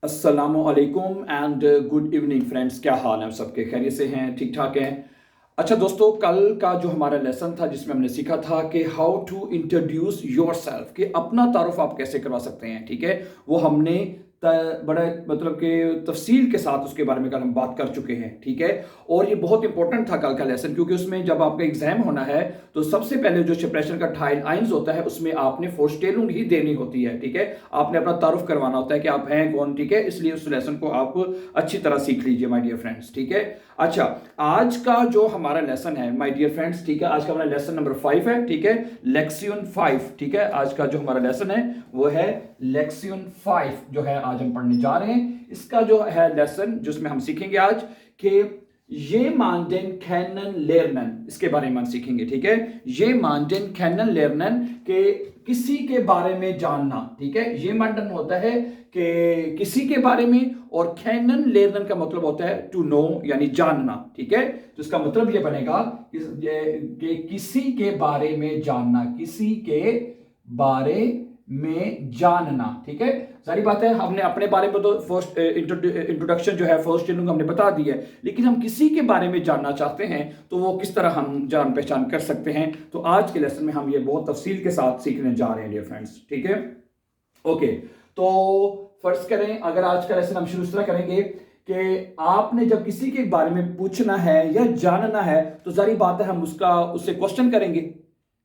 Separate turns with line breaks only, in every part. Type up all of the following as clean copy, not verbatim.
अस्सलामुअलैकुम and good evening friends. क्या हाल है सबके? खैरियत से हैं? ठीक ठाक हैं? अच्छा दोस्तों, कल का जो हमारा लेसन था जिसमें हमने सीखा था कि हाउ टू इंट्रोड्यूस योरसेल्फ, कि अपना तारुफ आप कैसे करवा सकते हैं। ठीक है, वो हमने बड़ा मतलब कि तफसील के साथ उसके बारे में कल हम बात कर चुके हैं। ठीक है, और ये बहुत इंपॉर्टेंट था कल का लेसन, क्योंकि उसमें जब आपका एग्जाम होना है तो सबसे पहले जो शप्रेशन का ट्रायल आइंस होता है उसमें आपने फोरस्टेलिंग ही देनी होती है। ठीक है, आपने अपना तारुफ करवाना होता है कि आप हैं कौन। ठीक है, इसलिए उस लेसन को आप अच्छी तरह सीख लीजिए माय डियर फ्रेंड्स। ठीक है, अच्छा आज का जो हमारा लेसन है माय डियर फ्रेंड्स, ठीक है, आज का हमारा लेसन नंबर 5 है। ठीक है, लेक्सियन 5। ठीक है, आज का जो हमारा लेसन है वो है लेक्सियन 5 जो है आज हम पढ़ने जा रहे हैं। इसका जो है लेसन जिसमें हम सीखेंगे आज कि ये मानदेन कैनन लेरनन, इसके बारे में हम सीखेंगे। ठीक है, ये मानदेन कैनन लेरनन के किसी के बारे में जानना। ठीक है, ये मानदेन होता है कि किसी के बारे में, और कैनन लेरनन का मतलब होता है टू नो, यानी जानना। ठीक है, तो इसका मतलब ये बनेगा कि किसी के बारे में जानना, किसी के बारे में जानना। ठीक है, सारी बात है, हमने अपने बारे में तो फर्स्ट इंट्रोडक्शन जो है फर्स्ट ट्रेनिंग हमने बता दी है, लेकिन हम किसी के बारे में जानना चाहते हैं तो वो किस तरह हम जान पहचान कर सकते हैं। तो आज के लेसन में हम ये बहुत तफसील के साथ सीखने जा रहे हैं डियर फ्रेंड्स। ठीक है, ओके, तो फर्स्ट करें, अगर आज का लेसन हम शुरू इस तरह करेंगे कि आपने जब किसी के बारे में पूछना है या जानना है तो जारी बात है हम उससे क्वेश्चन करेंगे।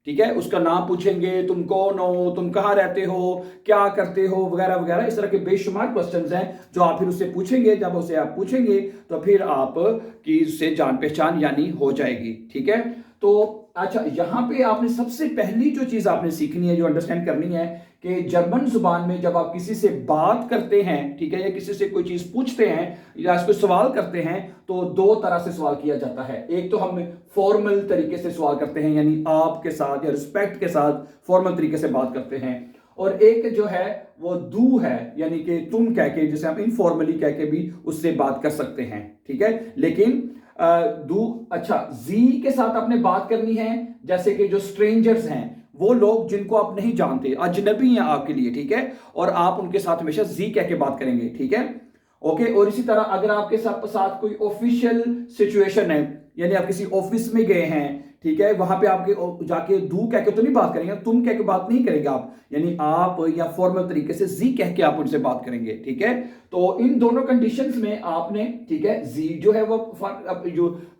ठीक है, उसका नाम पूछेंगे, तुम कौन हो, तुम कहाँ रहते हो, क्या करते हो, वगैरह वगैरह। इस तरह के बेशुमार क्वेश्चंस हैं जो आप फिर उससे पूछेंगे। जब उसे आप पूछेंगे तो फिर आप की उससे जान पहचान यानी हो जाएगी। ठीक है, तो अच्छा, यहाँ पे आपने सबसे पहली जो चीज आपने सीखनी है, जो अंडरस्टैंड करनी है कि जर्मन जुबान में जब आप किसी से बात करते हैं, ठीक है, या किसी से कोई चीज पूछते हैं या कोई सवाल करते हैं तो दो तरह से सवाल किया जाता है। एक तो हम फॉर्मल तरीके से सवाल करते हैं, यानी आपके साथ या रिस्पेक्ट के साथ फॉर्मल तरीके से बात करते हैं, और एक जो है वो दू है, यानी कि तुम कह के, जिसे हम इनफॉर्मली कह के भी उससे बात कर सकते हैं। ठीक है, लेकिन अच्छा, जी के साथ आपने बात करनी है, जैसे कि जो स्ट्रेंजर्स हैं, वो लोग जिनको आप नहीं जानते, अजनबी हैं आपके लिए। ठीक है, और आप उनके साथ हमेशा जी कह के बात करेंगे। ठीक है, ओके, और इसी तरह अगर आपके साथ कोई ऑफिशियल सिचुएशन है, यानी आप किसी ऑफिस में गए हैं, ठीक है, वहां पे आपके जाके दू कह के तो नहीं बात करेंगे, तुम कह के बात नहीं करेंगे आप, यानी आप या फॉर्मल तरीके से जी कह के आप उनसे बात करेंगे। ठीक है, तो इन दोनों कंडीशंस में आपने, ठीक है, जी जो है वो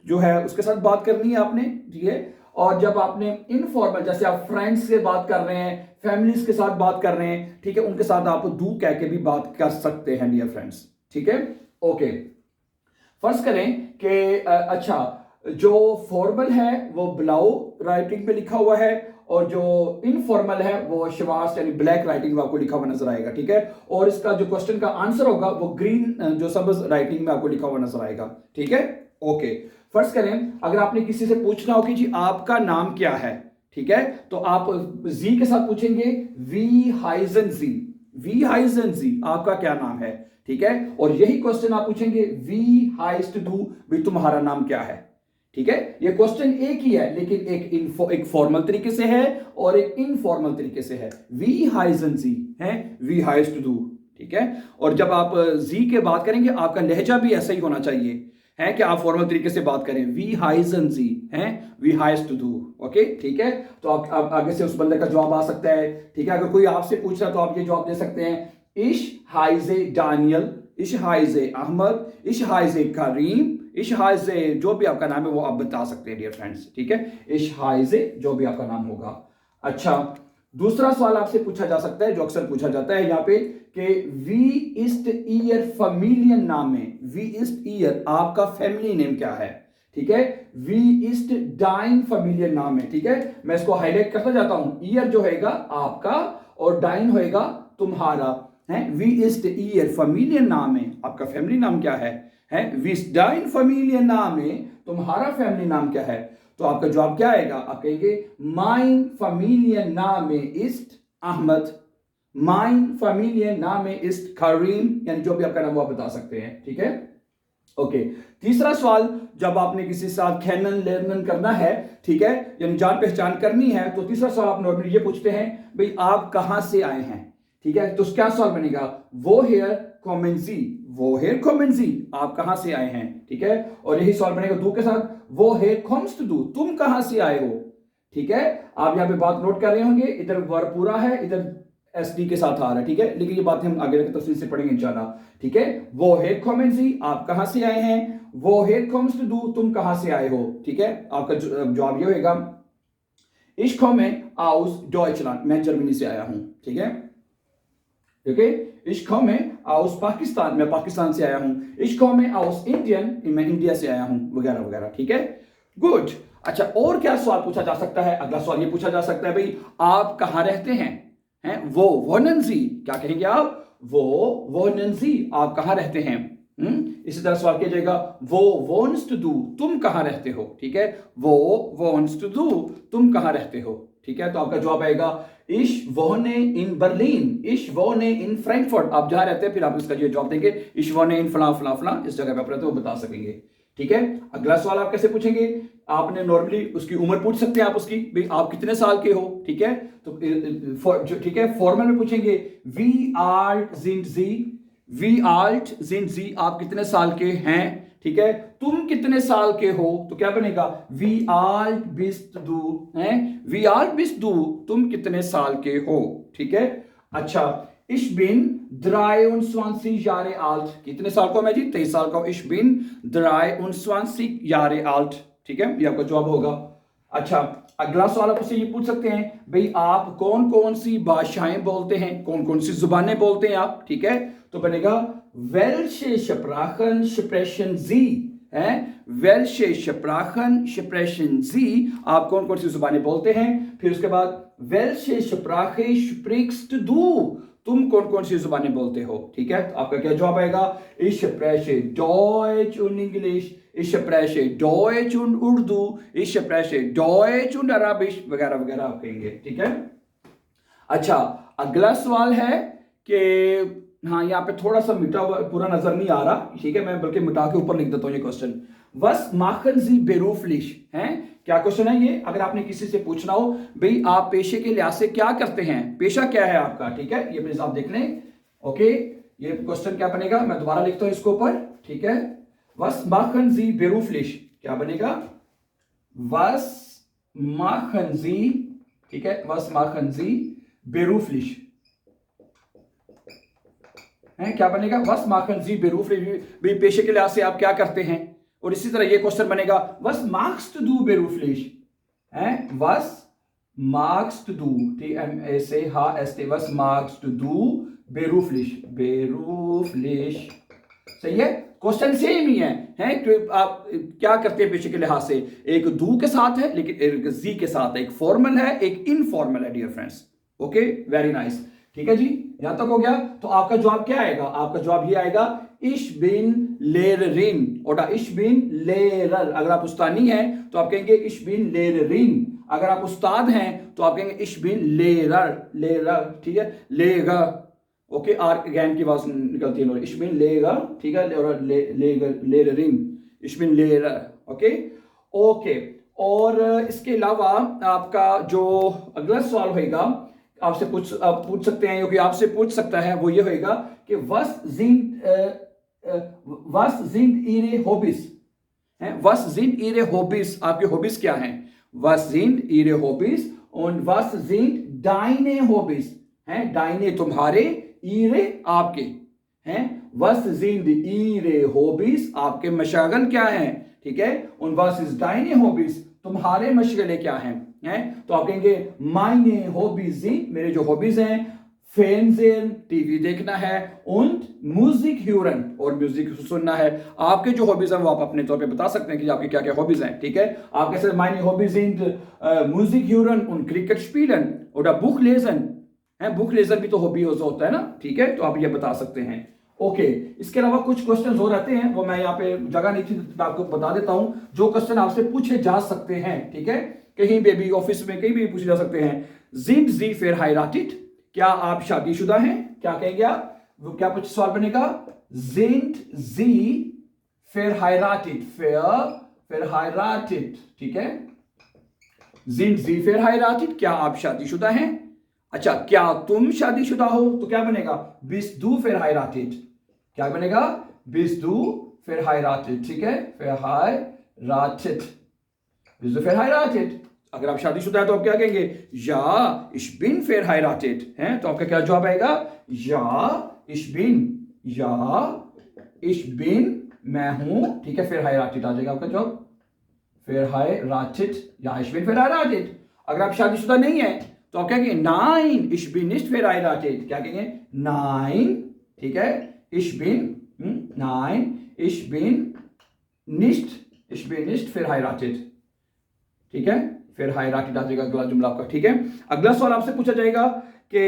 जो है उसके साथ बात करनी है आपने। ठीक है, और जब आपने इनफॉर्मल, जैसे आप फ्रेंड्स से बात कर रहे हैं, फैमिलीज के साथ बात कर रहे हैं, ठीक है, उनके साथ आप दू कह के भी बात कर सकते हैं डियर फ्रेंड्स। ठीक है, ओके, फर्स्ट करें कि अच्छा, जो फॉर्मल है वो ब्लाउ राइटिंग पे लिखा हुआ है, और जो इनफॉर्मल है वो शिवास यानी ब्लैक राइटिंग में आपको लिखा हुआ नजर आएगा। ठीक है, और इसका जो क्वेश्चन का आंसर होगा वो ग्रीन जो सब्ज राइटिंग में आपको लिखा हुआ नजर आएगा। ठीक है, ओके, फर्स्ट करें, अगर आपने किसी से पूछना हो कि जी आपका नाम क्या है, ठीक है, तो आप जी के साथ पूछेंगे वी हाइजन जी, वी हाइजन जी, आपका क्या नाम है। ठीक है, और यही क्वेश्चन आप पूछेंगे वी हाइस्ट डू, भाई तुम्हारा नाम क्या है। ठीक है, ये क्वेश्चन एक ही है, लेकिन एक फॉर्मल तरीके से है और एक इनफॉर्मल तरीके से है। वी हाइजन जी है, वी हाइस्ट डू। ठीक है, और जब आप जी के बात करेंगे आपका लहजा भी ऐसा ही होना चाहिए, है कि आप फॉर्मल तरीके से बात करें, वी हाइजन जी हैं, वी हाइस्ट डू। ओके, ठीक है, तो आप आगे से उस बंदे का जवाब आ सकता है। ठीक है, अगर कोई आपसे पूछ रहा है तो आप ये जवाब दे सकते हैं, इश हाइजे डानियल, इश हाइजे अहमद, इश हाइजे करीम, इश हाइजे जो भी आपका नाम है वो आप बता सकते हैं डियर फ्रेंड्स। ठीक है, इश हाइजे जो भी आपका नाम होगा। अच्छा, दूसरा सवाल आपसे पूछा जा सकता है जो अक्सर पूछा जाता है यहाँ पे कि वी इस्ट ईयर फैमिलियन नाम है, वी इस्ट ईयर आपका फैमिली नेम क्या है। ठीक है, वी इस्ट डाइन फैमिलियन नाम है। ठीक है, मैं इसको हाईलाइट करता जाता हूं, ईयर जो होएगा आपका और डाइन होएगा तुम्हारा, है, वी इस्ट ईयर फैमिलियन नाम है, आपका फैमिली नाम क्या है, वी इस्ट डाइन फैमिलियन नाम है, तुम्हारा फैमिली नाम क्या है। तो आपका जवाब क्या आएगा, आप कहेंगे माइन फैमिलियन नाम इस्ट अहमद, माइन फैमिलियन नाम इस्ट करीम, यानी जो भी आपका नाम वो आप बता सकते हैं। ठीक है, ओके, तीसरा सवाल, जब आपने किसी के साथ कैनन लेरनन करना है, ठीक है, यानी जान पहचान करनी है, तो तीसरा सवाल आप नॉर्मली ये पूछते हैं, भाई आप कहां से आए हैं। ठीक है, तो क्या सवाल बनेगा, woher kommen Sie, woher kommen Sie, आप कहां से आए हैं, ठीक है। और यही सवाल बनेगा दू के साथ, woher kommst du, तुम कहां से आए हो, ठीक है। आप यहां पे बात नोट कर रहे होंगे, इधर वर्ब पूरा है, इधर एसडी के साथ आ रहा है, ठीक है, लेकिन ये बातें हम आगे तफसील से पढ़ेंगे इंशाल्लाह, ठीक है। woher kommen Sie, आप कहां से आए हैं, woher kommst du, तुम कहां से आए हो, ठीक है। आपका जवाब ये होगा, ich komme aus Deutschland, मैं जर्मनी से आया हूं, ठीक है, okay. ich komme aus Pakistan, मैं पाकिस्तान से आया हूं। ich komme aus Indien, मैं इंडिया से आया हूं, वगैरह वगैरह, ठीक है, गुड। अच्छा, और क्या सवाल पूछा जा सकता है, अगला सवाल ये पूछा जा सकता है, भाई आप कहां रहते हैं, वो wohnen Sie, क्या कहेंगे आप, वो wohnen Sie, आप कहां रहते हैं। इसी तरह सवाल किया जाएगा, वो wohnst du, तुम कहां रहते हो, ठीक है, वो wohnst du, तुम कहां रहते हो, ठीक है। तो आपका जवाब आएगा, ich wohne in Berlin, ich wohne in Frankfurt, आप जहां रहते हैं फिर आप इसका ये जवाब देंगे, ich wohne in फला फला फला, इस जगह पे आप रहते हो, बता सकेंगे, ठीक है। अगला सवाल आप कैसे पूछेंगे, आपने नॉर्मली उसकी उम्र पूछ सकते हैं, आप उसकी, भाई आप कितने साल के हो, ठीक है, तो ठीक है, फॉर्मल में पूछेंगे, wie alt sind Sie, wie alt sind Sie, आप कितने साल के हैं, ठीक है। तुम कितने साल के हो, तो क्या बनेगा, wie alt bist du, हैं, wie alt bist du, तुम कितने साल के हो, ठीक है। अच्छा, ich bin 23 Jahre alt, कितने साल का मैं जी, 23 साल का, ich bin 23 Jahre alt, ठीक है, ये आपका जवाब होगा। अच्छा, अगला सवाल आप उससे ये पूछ सकते हैं, भाई आप कौन कौन सी भाषाएं बोलते हैं, कौन कौन सी जुबानें बोलते हैं आप, ठीक है, तो बनेगा welche Sprachen sprechen Sie, हैं, welche Sprachen sprechen Sie, आप कौन कौन सी जुबानें बोलते हैं। फिर उसके बाद welche Sprache sprichst du, तुम कौन कौन सी जुबानें बोलते हो, ठीक है। तो आपका क्या जवाब आएगा, ich spreche Deutsch und English, ich spreche Deutsch und Urdu, ich spreche Deutsch und Arabisch, वगैरह वगैरह आप कहेंगे, ठीक है। अच्छा, अगला सवाल है कि हाँ, यहाँ पे थोड़ा सा मिटा हुआ पूरा नजर नहीं आ रहा, ठीक है, मैं बल्कि मिटा के ऊपर लिख देता हूँ ये question, was machen Sie beruflich, हैं, क्या क्वेश्चन है ये, अगर आपने किसी से पूछना हो, भाई आप पेशे के लिहाज से क्या करते हैं, पेशा क्या है आपका, ठीक है, ये प्लीज आप देख लें, ओके। ये क्वेश्चन क्या बनेगा, मैं दोबारा लिखता हूं इसको ऊपर, ठीक है, was machen Sie beruflich, क्या बनेगा, was machen Sie, ठीक है, was machen Sie beruflich, है, क्या बनेगा, was machen Sie beruflich, भाई पेशे के लिहाज से आप क्या करते हैं। और इसी तरह ये क्वेश्चन बनेगा, was magst du beruflich, हैं, was magst du, TMACHST, was magst du beruflich, beruflich, सही है, क्वेश्चन सेम ही है कि आप क्या करते हैं पेशे के लिहाज से, एक दू के साथ है लेकिन एक जी के साथ है, एक फॉर्मल है एक इनफॉर्मल है, dear friends, okay, very nice, ठीक है जी, यहां तक हो गया। तो आपका जवाब क्या आएगा, आपका जवाब ये आएगा, ich bin Lehrerin oder ich bin Lehrer, अगर आप उस्तानी हैं तो आप कहेंगे ich bin Lehrerin, अगर आप उस्ताद हैं तो आप कहेंगे ich bin Lehrer, Lehrer, ठीक है, Lehrer, ओके, आर गैन की आवाज निकलती है, ich bin Lehrer, ठीक है, और Lehrerin, ich bin Lehrer, okay okay. और इसके अलावा आपका जो अगला सवाल होगा, आपसे पूछ सकते हैं, क्योंकि आपसे पूछ सकता है, वो ये होगा कि was sind ihre Hobbys, was sind ihre Hobbys, आपके हॉबीज क्या हैं, was sind ihre Hobbys und was sind deine Hobbys, हैं, deine तुम्हारे, ihre आपके, हैं, was sind ihre Hobbys, आपके मशागल क्या हैं, ठीक है, und was ist deine Hobbys, तुम्हारे मशगले क्या हैं, तो आप कहेंगे meine Hobbys sind, मेरे जो हॉबीज हैं, Fernsehen, टीवी देखना है, und Musik hören, और म्यूजिक सुनना है। आपके जो हॉबीज हैं वो आप अपने तौर पे बता सकते हैं कि आपकी क्या क्या हॉबीज हैं, ठीक है। आप कैसे meine Hobbys sind Musik hören und Cricket spielen oder Buch lesen, है, बुक लेजर भी तो हॉबी होता है ना, ठीक है, तो आप ये बता सकते हैं, ओके। इसके अलावा कुछ क्वेश्चन हो रहते हैं, वो मैं यहाँ पे जगह नहीं थी, तो आपको बता देता हूं, जो क्वेश्चन आपसे पूछे जा सकते हैं, ठीक है, कहीं पे भी, ऑफिस में कहीं भी पूछे जा सकते हैं। sind Sie verheiratet, क्या आप शादीशुदा हैं, क्या कहेंगे आप, क्या कुछ सवाल बनेगा, sind Sie verheiratet, verheiratet, ठीक है, sind Sie verheiratet, क्या आप शादीशुदा हैं, अच्छा, क्या तुम शादीशुदा हो? तो क्या बनेगा? Bist du verheiratet? क्या बनेगा? Bist du verheiratet? ठीक है, verheiratet. Bist du verheiratet? अगर आप शादीशुदा है तो आप क्या कहेंगे? Ja, ich bin verheiratet. हैं? तो आपका क्या जवाब आएगा? Ja, ich bin. Ja, ich bin. मैं हूं, ठीक है, verheiratet आ जाएगा आपका जवाब। verheiratet, ja, ich bin verheiratet. अगर आप शादीशुदा नहीं है तो आप क्या कहेंगे? Nein, ich bin nicht verheiratet. क्या कहेंगे? Nein, ठीक है, ich bin, nein, ich bin nicht verheiratet. ठीक है, verheiratet आ जाएगा अगला जुमला आपका। ठीक है, अगला सवाल आपसे पूछा जाएगा कि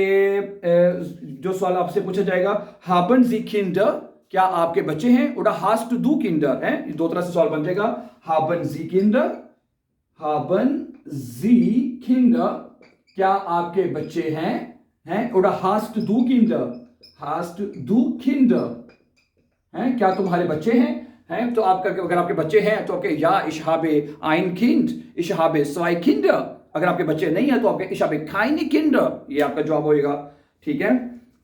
जो सवाल आपसे पूछा जाएगा, haben Sie Kinder? क्या आपके बच्चे हैं? oder hast du Kinder? है, दो तरह से सवाल बन जाएगा। haben Sie Kinder? haben Sie Kinder? क्या आपके बच्चे हैं? oder hast du Kinder? hast du Kinder? हैं, क्या तुम्हारे बच्चे हैं? तो आपका अगर आपके बच्चे हैं तो आपके या ich habe ein Kind, ich habe 2 Kinder। अगर आपके बच्चे नहीं है तो आपके ich habe keine Kinder, ये आपका जवाब होएगा। ठीक है,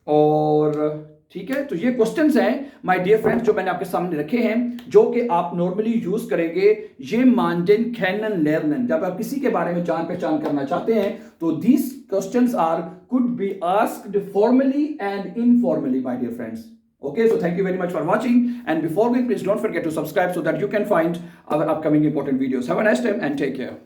और ठीक है, तो ये क्वेश्चंस हैं माय डियर फ्रेंड्स जो मैंने आपके सामने रखे हैं, जो कि आप नॉर्मली यूज करेंगे ये मानदेन कैनन लर्नन, जब आप किसी के बारे में जान पहचान करना चाहते हैं तो these questions are could be asked formally and informally my dear friends. Okay, so thank you very much for watching, and before going, please don't forget to subscribe so that you can find our upcoming important videos. Have a nice time and take care.